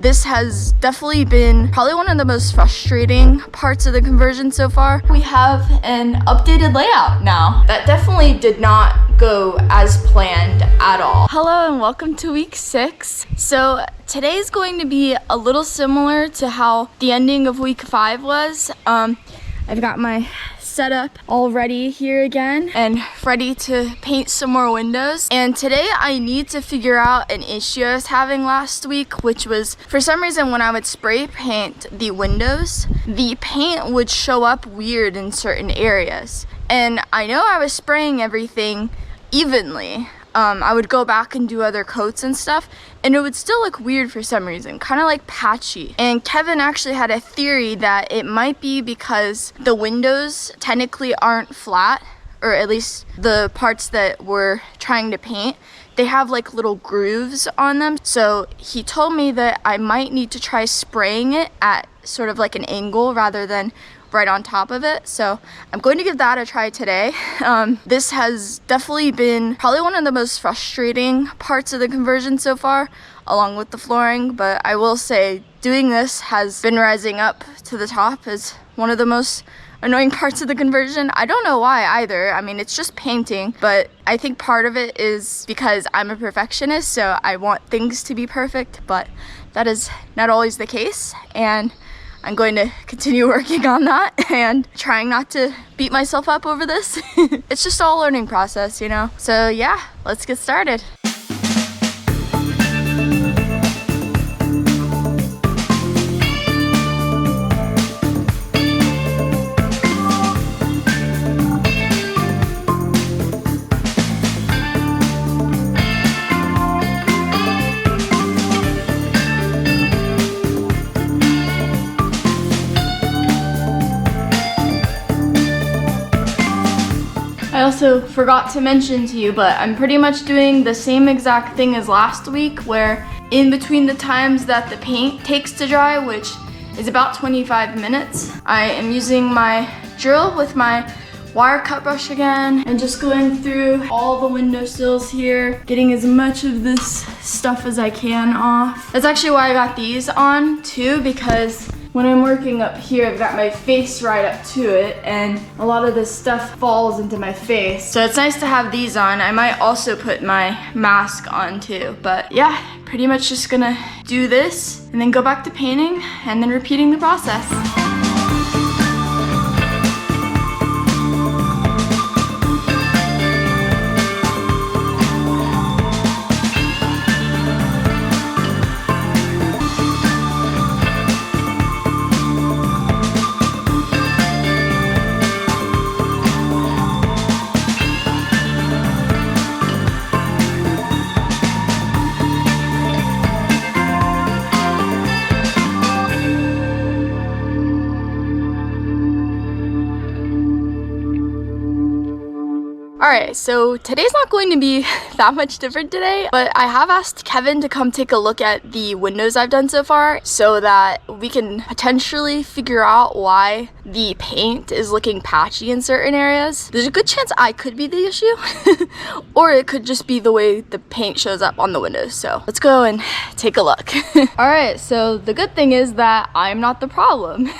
This has definitely been probably one of the most frustrating parts of the conversion so far. We have an updated layout now. That definitely did not go as planned at all. Hello and welcome to week 6. So today's going to be a little similar to how the ending of week 5 was. I've got my setup all ready here again and ready to paint some more windows. And today I need to figure out an issue I was having last week, which was for some reason when I would spray paint the windows, the paint would show up weird in certain areas. And I know I was spraying everything evenly. I would go back and do other coats and stuff, and it would still look weird for some reason, kind of like patchy. And Kevin actually had a theory that it might be because the windows technically aren't flat, or at least the parts that we're trying to paint, they have like little grooves on them. So he told me that I might need to try spraying it at sort of like an angle rather than right on top of it. So I'm going to give that a try today. This has definitely been probably one of the most frustrating parts of the conversion so far, along with the flooring, but I will say doing this has been rising up to the top as one of the most annoying parts of the conversion. I don't know why either. I mean, it's just painting, but I think part of it is because I'm a perfectionist, so I want things to be perfect, but that is not always the case, and I'm going to continue working on that and trying not to beat myself up over this. It's just all a learning process, you know? So yeah, let's get started. I also forgot to mention to you, but I'm pretty much doing the same exact thing as last week, where in between the times that the paint takes to dry, which is about 25 minutes, I am using my drill with my wire cut brush again and just going through all the windowsills here, getting as much of this stuff as I can off. That's actually why I got these on too, because when I'm working up here, I've got my face right up to it, and a lot of this stuff falls into my face. So it's nice to have these on. I might also put my mask on too, but yeah, pretty much just gonna do this and then go back to painting and then repeating the process. Alright, so today's not going to be that much different today, but I have asked Kevin to come take a look at the windows I've done so far so that we can potentially figure out why the paint is looking patchy in certain areas. There's a good chance I could be the issue, or it could just be the way the paint shows up on the windows. So let's go and take a look. Alright, so the good thing is that I'm not the problem.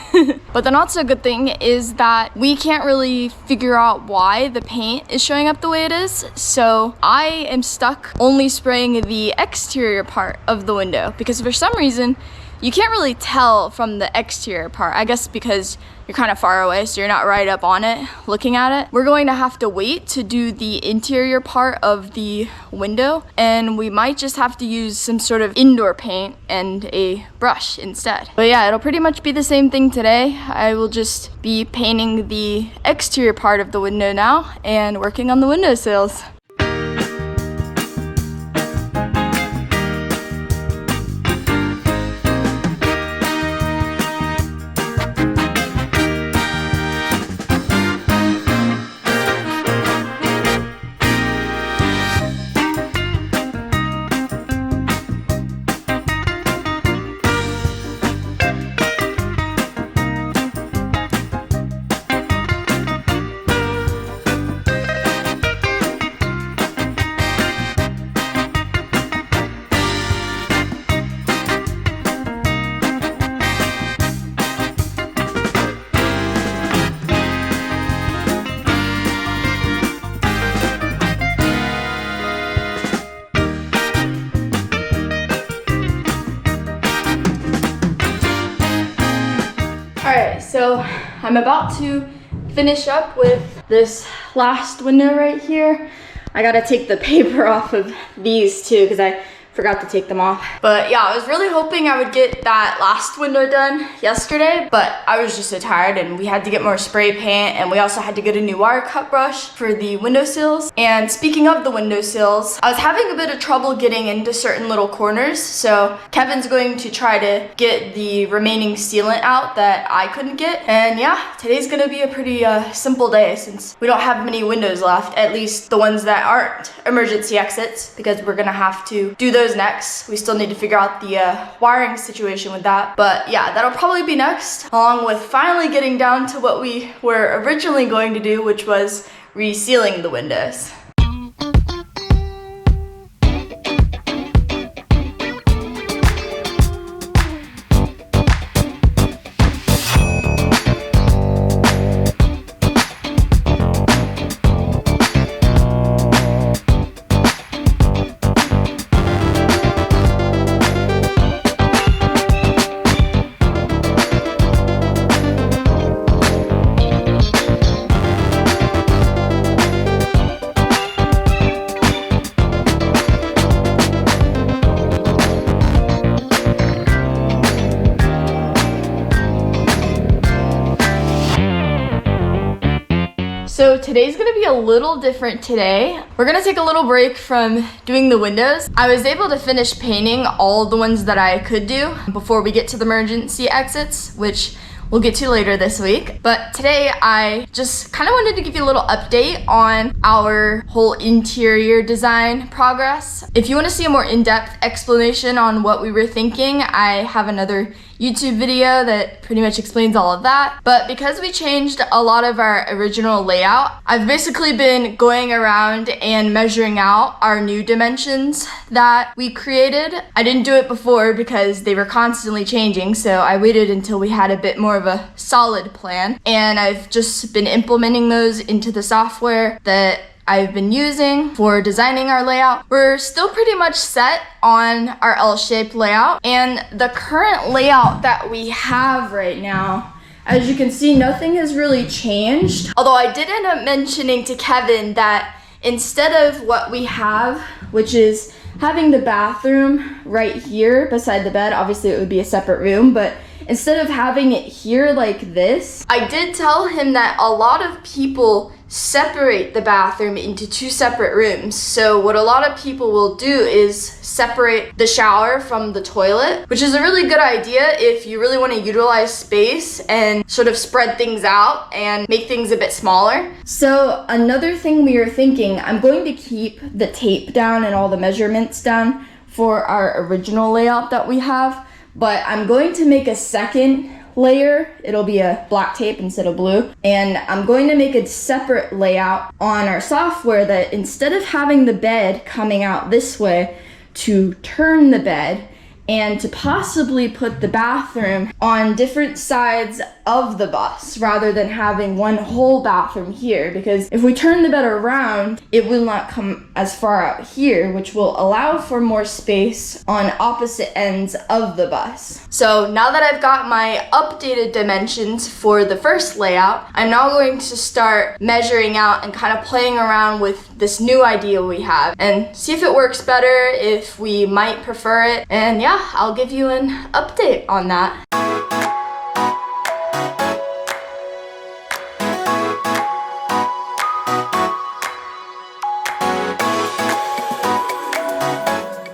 But the not so good thing is that we can't really figure out why the paint is showing up the way it is, so I am stuck only spraying the exterior part of the window because for some reason you can't really tell from the exterior part. I guess because you're kind of far away, so you're not right up on it looking at it. We're going to have to wait to do the interior part of the window, and we might just have to use some sort of indoor paint and a brush instead. But yeah, it'll pretty much be the same thing today. I will just be painting the exterior part of the window now and working on the windowsills. right, so I'm about to finish up with this last window right here. I gotta take the paper off of these too because I forgot to take them off. But yeah, I was really hoping I would get that last window done yesterday, but I was just so tired and we had to get more spray paint, and we also had to get a new wire cut brush for the windowsills. And speaking of the windowsills, I was having a bit of trouble getting into certain little corners, so Kevin's going to try to get the remaining sealant out that I couldn't get. And yeah, today's gonna be a pretty simple day since we don't have many windows left, at least the ones that aren't emergency exits, because we're gonna have to do those next. We still need to figure out the wiring situation with that. But yeah, that'll probably be next, along with finally getting down to what we were originally going to do, which was resealing the windows. So today's gonna be a little different today. We're gonna take a little break from doing the windows. I was able to finish painting all the ones that I could do before we get to the emergency exits, which we'll get to later this week. But today I just kind of wanted to give you a little update on our whole interior design progress. If you want to see a more in-depth explanation on what we were thinking, I have another YouTube video that pretty much explains all of that. But because we changed a lot of our original layout, I've basically been going around and measuring out our new dimensions that we created. I didn't do it before because they were constantly changing, so I waited until we had a bit more of a solid plan. And I've just been implementing those into the software that I've been using for designing our layout. We're still pretty much set on our L-shaped layout, and the current layout that we have right now, as you can see, nothing has really changed. Although I did end up mentioning to Kevin that instead of what we have, which is having the bathroom right here beside the bed, obviously it would be a separate room, but instead of having it here like this, I did tell him that a lot of people separate the bathroom into two separate rooms. So what a lot of people will do is separate the shower from the toilet, which is a really good idea if you really want to utilize space and sort of spread things out and make things a bit smaller. So another thing we are thinking, I'm going to keep the tape down and all the measurements down for our original layout that we have, but I'm going to make a second layer. It'll be a black tape instead of blue, and I'm going to make a separate layout on our software that instead of having the bed coming out this way, to turn the bed and to possibly put the bathroom on different sides of the bus rather than having one whole bathroom here, because if we turn the bed around, it will not come as far out here, which will allow for more space on opposite ends of the bus. So now that I've got my updated dimensions for the first layout, I'm now going to start measuring out and kind of playing around with this new idea we have and see if it works better, if we might prefer it, and yeah, I'll give you an update on that.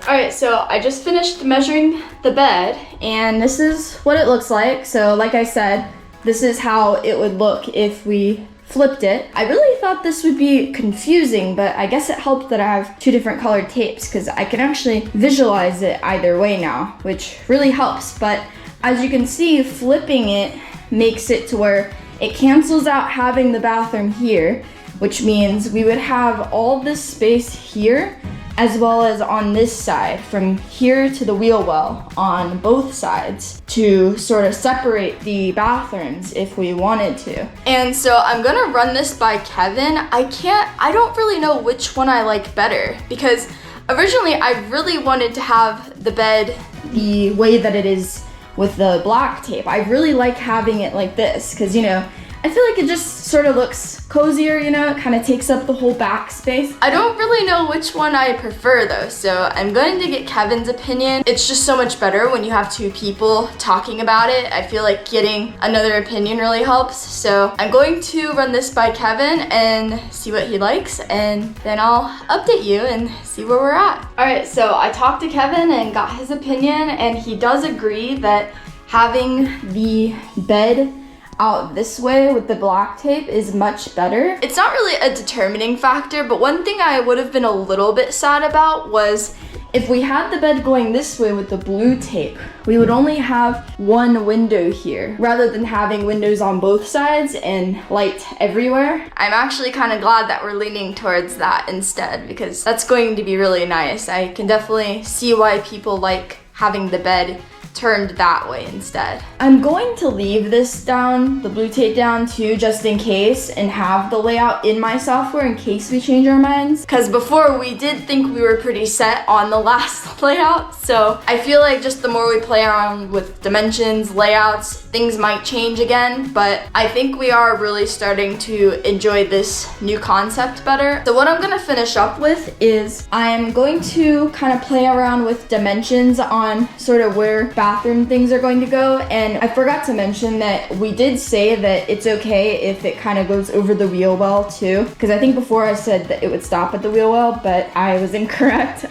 Alright, so I just finished measuring the bed, and this is what it looks like. So like I said, this is how it would look if we flipped it. I really thought this would be confusing, but I guess it helped that I have two different colored tapes because I can actually visualize it either way now, which really helps. But as you can see, flipping it makes it to where it cancels out having the bathroom here, which means we would have all this space here as well as on this side, from here to the wheel well on both sides, to sort of separate the bathrooms if we wanted to. And so I'm gonna run this by Kevin. I don't really know which one I like better, because originally I really wanted to have the bed the way that it is with the black tape. I really like having it like this because, you know, I feel like it just sort of looks cozier, you know, it kind of takes up the whole back space. I don't really know which one I prefer though, so I'm going to get Kevin's opinion. It's just so much better when you have two people talking about it. I feel like getting another opinion really helps. So I'm going to run this by Kevin and see what he likes, and then I'll update you and see where we're at. All right, so I talked to Kevin and got his opinion, and he does agree that having the bed out this way with the black tape is much better. It's not really a determining factor, but one thing I would have been a little bit sad about was if we had the bed going this way with the blue tape, we would only have one window here rather than having windows on both sides and light everywhere. I'm actually kind of glad that we're leaning towards that instead, because that's going to be really nice. I can definitely see why people like having the bed turned that way instead. I'm going to leave this down, the blue tape down too, just in case, and have the layout in my software in case we change our minds. Because before we did think we were pretty set on the last layout, so I feel like just the more we play around with dimensions, layouts, things might change again, but I think we are really starting to enjoy this new concept better. So what I'm gonna finish up with is I'm going to kind of play around with dimensions on sort of where bathroom things are going to go. And I forgot to mention that we did say that it's okay if it kind of goes over the wheel well too, because I think before I said that it would stop at the wheel well, but I was incorrect.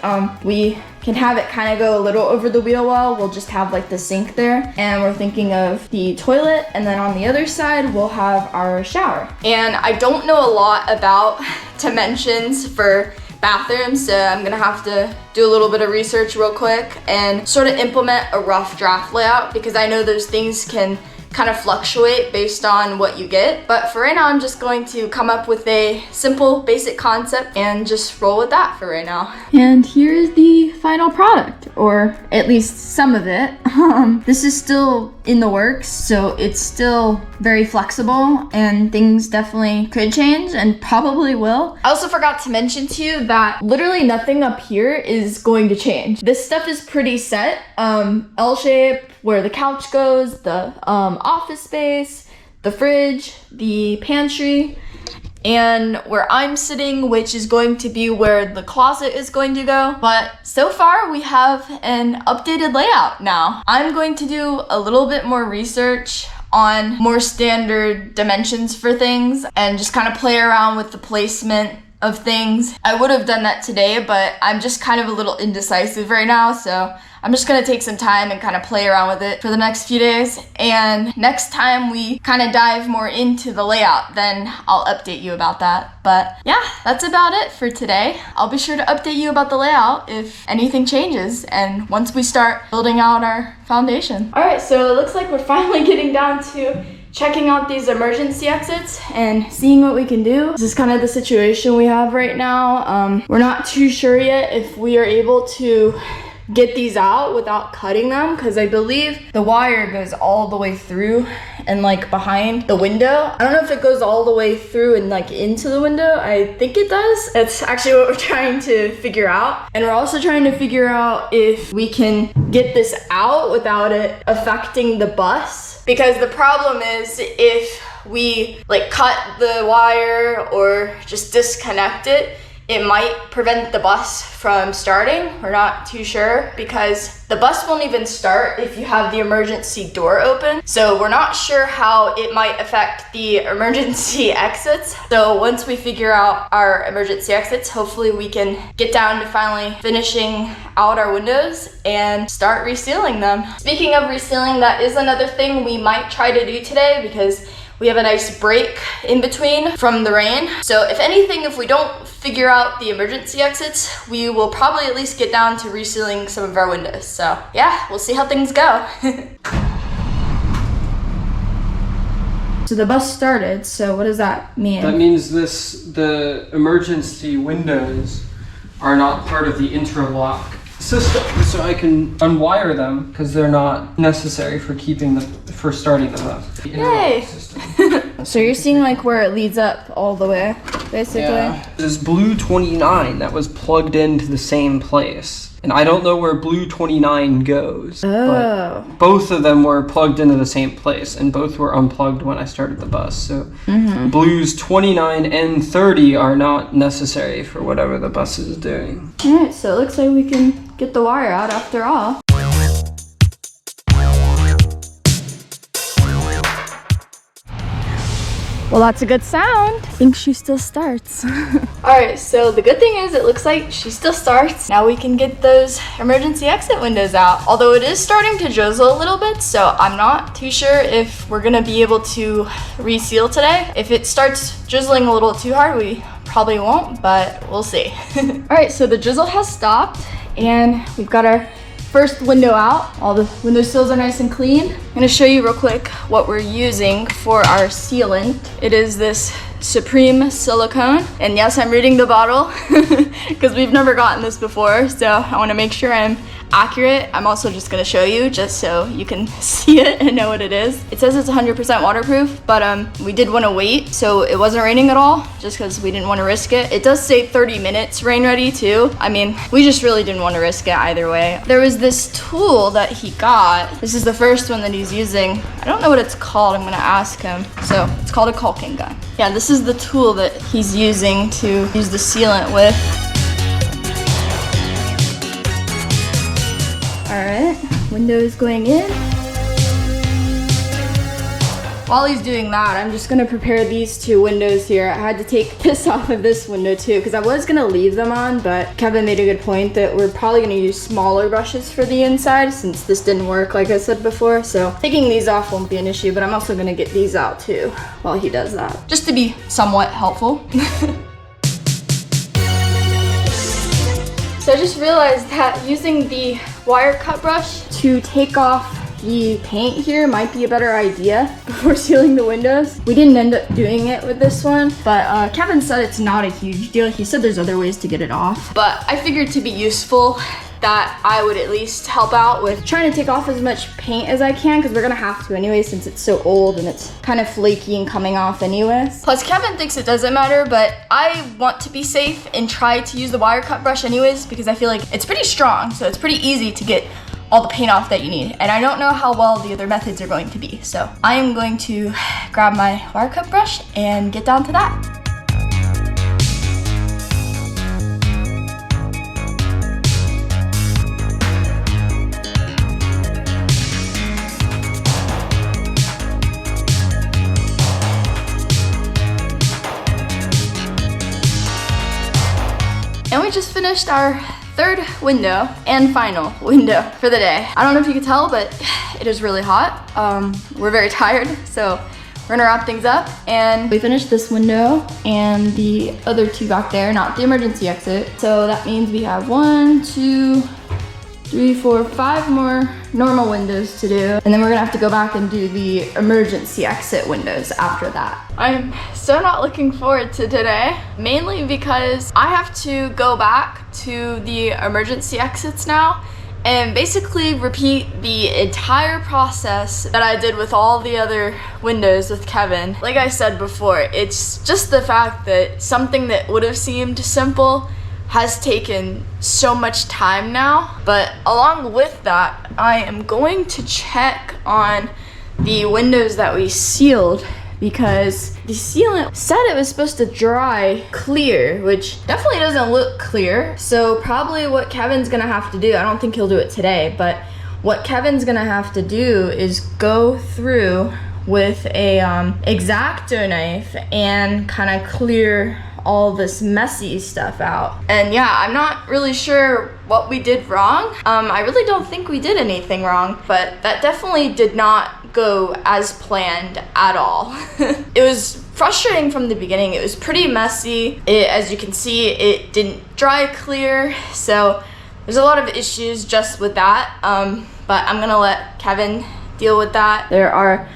We can have it kind of go a little over the wheel well. We'll just have like the sink there, and we're thinking of the toilet, and then on the other side we'll have our shower. And I don't know a lot about dimensions for bathrooms, so I'm gonna have to do a little bit of research real quick and sort of implement a rough draft layout, because I know those things can kind of fluctuate based on what you get. But for right now, I'm just going to come up with a simple basic concept and just roll with that for right now. And here is the final product, or at least some of it. This is still in the works, so it's still very flexible, and things definitely could change and probably will. I also forgot to mention to you that literally nothing up here is going to change. This stuff is pretty set. L shape, where the couch goes, the office space, the fridge, the pantry, and where I'm sitting, which is going to be where the closet is going to go. But so far we have an updated layout now. I'm going to do a little bit more research on more standard dimensions for things and just kind of play around with the placement of things. I would have done that today, but I'm just kind of a little indecisive right now, so I'm just gonna take some time and kind of play around with it for the next few days. And next time we kind of dive more into the layout, then I'll update you about that. But yeah, that's about it for today. I'll be sure to update you about the layout if anything changes, and once we start building out our foundation. All right, so it looks like we're finally getting down to checking out these emergency exits and seeing what we can do. This is kind of the situation we have right now. We're not too sure yet if we are able to get these out without cutting them, because I believe the wire goes all the way through and like behind the window. I don't know if it goes all the way through and like into the window. I think it does. That's actually what we're trying to figure out. And we're also trying to figure out if we can get this out without it affecting the bus, because the problem is if we like cut the wire or just disconnect it, it might prevent the bus from starting. We're not too sure, because the bus won't even start if you have the emergency door open. So we're not sure how it might affect the emergency exits. So once we figure out our emergency exits, hopefully we can get down to finally finishing out our windows and start resealing them. Speaking of resealing, that is another thing we might try to do today, because we have a nice break in between from the rain. So if anything, if we don't figure out the emergency exits, we will probably at least get down to resealing some of our windows. So yeah, we'll see how things go. So the bus started, so what does that mean? That means the emergency windows are not part of the interlock system, so I can unwire them because they're not necessary for starting them up. Yay! So you're seeing like where it leads up all the way, basically? Yeah. This blue 29 that was plugged into the same place. And I don't know where blue 29 goes. Oh. But both of them were plugged into the same place, and both were unplugged when I started the bus. So blues 29 and 30 are not necessary for whatever the bus is doing. All right, so it looks like we can get the wire out after all. Well, that's a good sound. I think she still starts. All right, so the good thing is it looks like she still starts. Now we can get those emergency exit windows out. Although it is starting to drizzle a little bit, so I'm not too sure if we're gonna be able to reseal today. If it starts drizzling a little too hard, we probably won't, but we'll see. All right, so the drizzle has stopped and we've got our first window out. All the window sills are nice and clean. I'm gonna show you real quick what we're using for our sealant. It is this Supreme silicone, and yes, I'm reading the bottle because we've never gotten this before, so I want to make sure I'm accurate. I'm also just going to show you just so you can see it and know what it is. It says it's 100% waterproof, but we did want to wait, so it wasn't raining at all just because we didn't want to risk it. It does say 30 minutes rain ready too. I mean, we just really didn't want to risk it either way. There was this tool that he got. This is the first one that he's using. I don't know what it's called. I'm going to ask him. So it's called a caulking gun. Yeah, this is the tool that he's using to use the sealant with. All right, windows going in. While he's doing that, I'm just gonna prepare these two windows here. I had to take this off of this window too, because I was gonna leave them on, but Kevin made a good point that we're probably gonna use smaller brushes for the inside since this didn't work like I said before. So taking these off won't be an issue, but I'm also gonna get these out too while he does that, just to be somewhat helpful. So I just realized that using the wire cut brush to take off the paint here might be a better idea before sealing the windows. We didn't end up doing it with this one, but Kevin said it's not a huge deal. He said there's other ways to get it off, but I figured to be useful that I would at least help out with trying to take off as much paint as I can, because we're gonna have to anyway since it's so old and it's kind of flaky and coming off anyways. Plus Kevin thinks it doesn't matter, but I want to be safe and try to use the wire cut brush anyways because I feel like it's pretty strong, so it's pretty easy to get all the paint off that you need. And I don't know how well the other methods are going to be, so I am going to grab my wire cut brush and get down to that. And we just finished our third window and final window for the day. I don't know if you can tell, but it is really hot. We're very tired, so we're gonna wrap things up. And we finished this window and the other two back there, not the emergency exit. So that means we have 1, 2, 3, 4, 5 more normal windows to do. And then we're gonna have to go back and do the emergency exit windows after that. I'm so not looking forward to today, mainly because I have to go back to the emergency exits now and basically repeat the entire process that I did with all the other windows with Kevin. Like I said before, it's just the fact that something that would have seemed simple has taken so much time now. But along with that, I am going to check on the windows that we sealed because the sealant said it was supposed to dry clear, which definitely doesn't look clear. So probably what Kevin's gonna have to do, I don't think he'll do it today, but what Kevin's gonna have to do is go through with a X-Acto knife and kind of clear all this messy stuff out. And yeah, I'm not really sure what we did wrong. I really don't think we did anything wrong, but that definitely did not go as planned at all. It was frustrating from the beginning. It was pretty messy. As you can see, it didn't dry clear, so there's a lot of issues just with that. But I'm gonna let Kevin deal with that. There are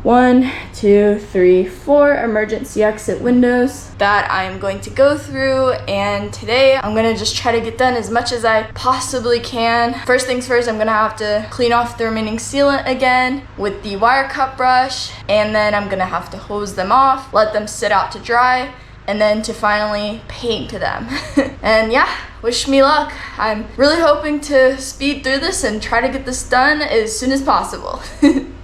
1, 2, 3, 4 emergency exit windows that I'm going to go through, and today I'm gonna just try to get done as much as I possibly can. First things first, I'm gonna have to clean off the remaining sealant again with the wire cut brush, and then I'm gonna have to hose them off, let them sit out to dry, and then to finally paint them. And yeah, wish me luck. I'm really hoping to speed through this and try to get this done as soon as possible.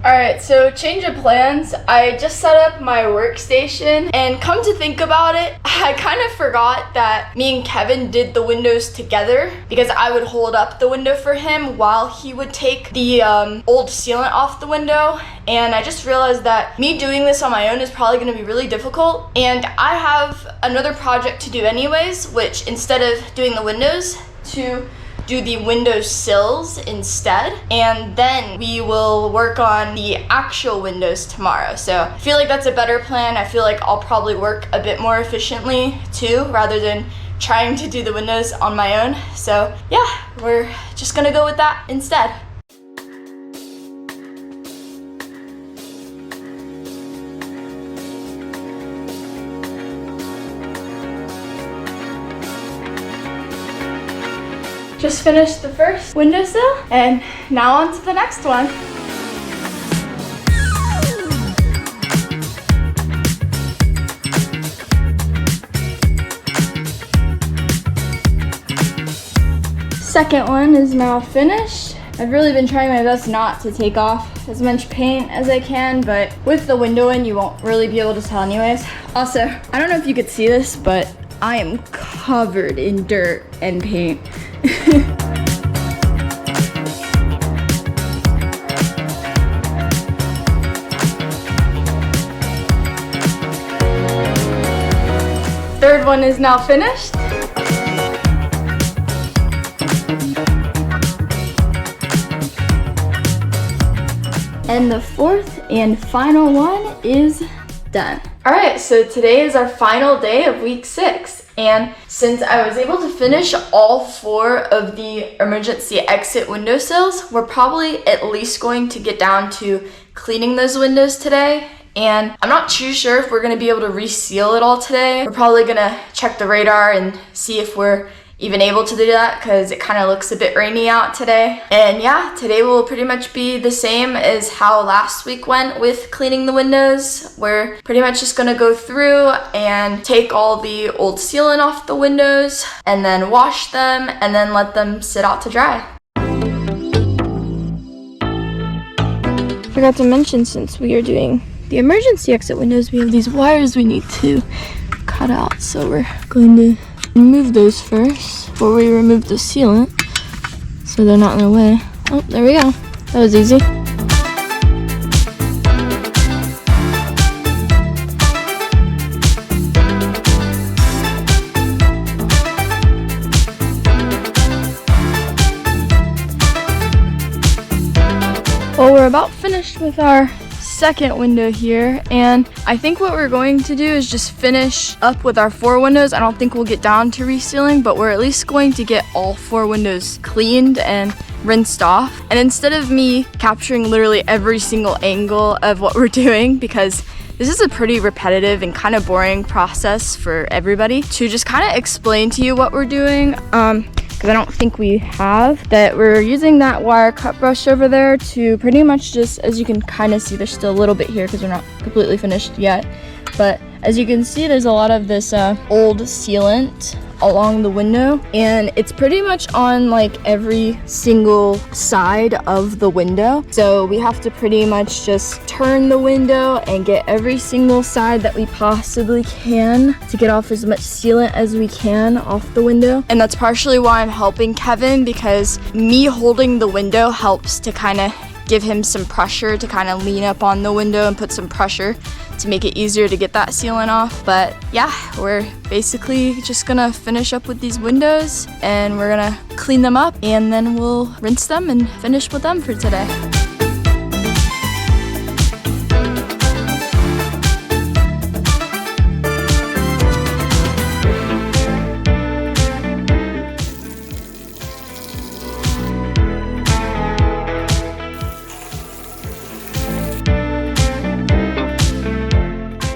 Alright, so change of plans. I just set up my workstation, and come to think about it, I kind of forgot that me and Kevin did the windows together because I would hold up the window for him while he would take the old sealant off the window. And I just realized that me doing this on my own is probably going to be really difficult. And I have another project to do anyways, which instead of doing the windows, to do the window sills instead, and then we will work on the actual windows tomorrow. So I feel like that's a better plan. I feel like I'll probably work a bit more efficiently too, rather than trying to do the windows on my own. So yeah, we're just gonna go with that instead. Just finished the first windowsill, and now on to the next one. Second one is now finished. I've really been trying my best not to take off as much paint as I can, but with the window in, you won't really be able to tell anyways. Also, I don't know if you could see this, but I am covered in dirt and paint. Third one is now finished. And the fourth and final one is done. All right, so today is our final day of week 6. And since I was able to finish all 4 of the emergency exit windowsills, we're probably at least going to get down to cleaning those windows today. And I'm not too sure if we're gonna be able to reseal it all today. We're probably gonna check the radar and see if we're even able to do that, because it kind of looks a bit rainy out today. And yeah, today will pretty much be the same as how last week went with cleaning the windows. We're pretty much just gonna go through and take all the old sealant off the windows and then wash them and then let them sit out to dry. Forgot to mention, since we are doing the emergency exit windows, we have these wires we need to cut out. So we're going to remove those first before we remove the sealant, so they're not in the way. Oh, there we go. That was easy. Well, we're about finished with our second window here, and I think what we're going to do is just finish up with our 4 windows. I don't think we'll get down to resealing, but we're at least going to get all 4 windows cleaned and rinsed off. And instead of me capturing literally every single angle of what we're doing, because this is a pretty repetitive and kind of boring process for everybody, to just kind of explain to you what we're doing, because I don't think we have, that we're using that wire cut brush over there to pretty much just, as you can kind of see, there's still a little bit here because we're not completely finished yet, but as you can see, there's a lot of this old sealant along the window, and it's pretty much on like every single side of the window. So we have to pretty much just turn the window and get every single side that we possibly can to get off as much sealant as we can off the window. And that's partially why I'm helping Kevin, because me holding the window helps to kind of give him some pressure to kind of lean up on the window and put some pressure to make it easier to get that sealant off. But yeah, we're basically just gonna finish up with these windows and we're gonna clean them up, and then we'll rinse them and finish with them for today.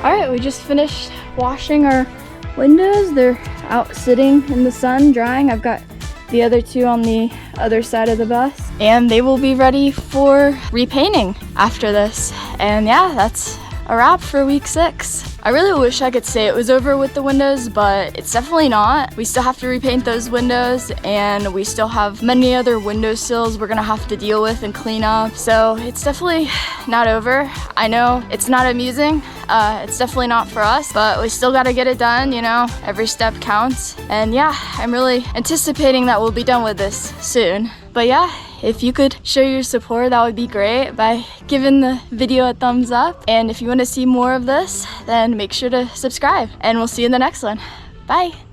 Alright, we just finished washing our windows. They're out sitting in the sun drying. I've got the other 2 on the other side of the bus, and they will be ready for repainting after this. And yeah, that's a wrap for week 6. I really wish I could say it was over with the windows, but it's definitely not. We still have to repaint those windows, and we still have many other windowsills we're gonna have to deal with and clean up. So it's definitely not over. I know it's not amusing. It's definitely not for us, but we still gotta get it done, you know? Every step counts. And yeah, I'm really anticipating that we'll be done with this soon. But yeah, if you could show your support, that would be great by giving the video a thumbs up. And if you want to see more of this, then make sure to subscribe. And we'll see you in the next one. Bye.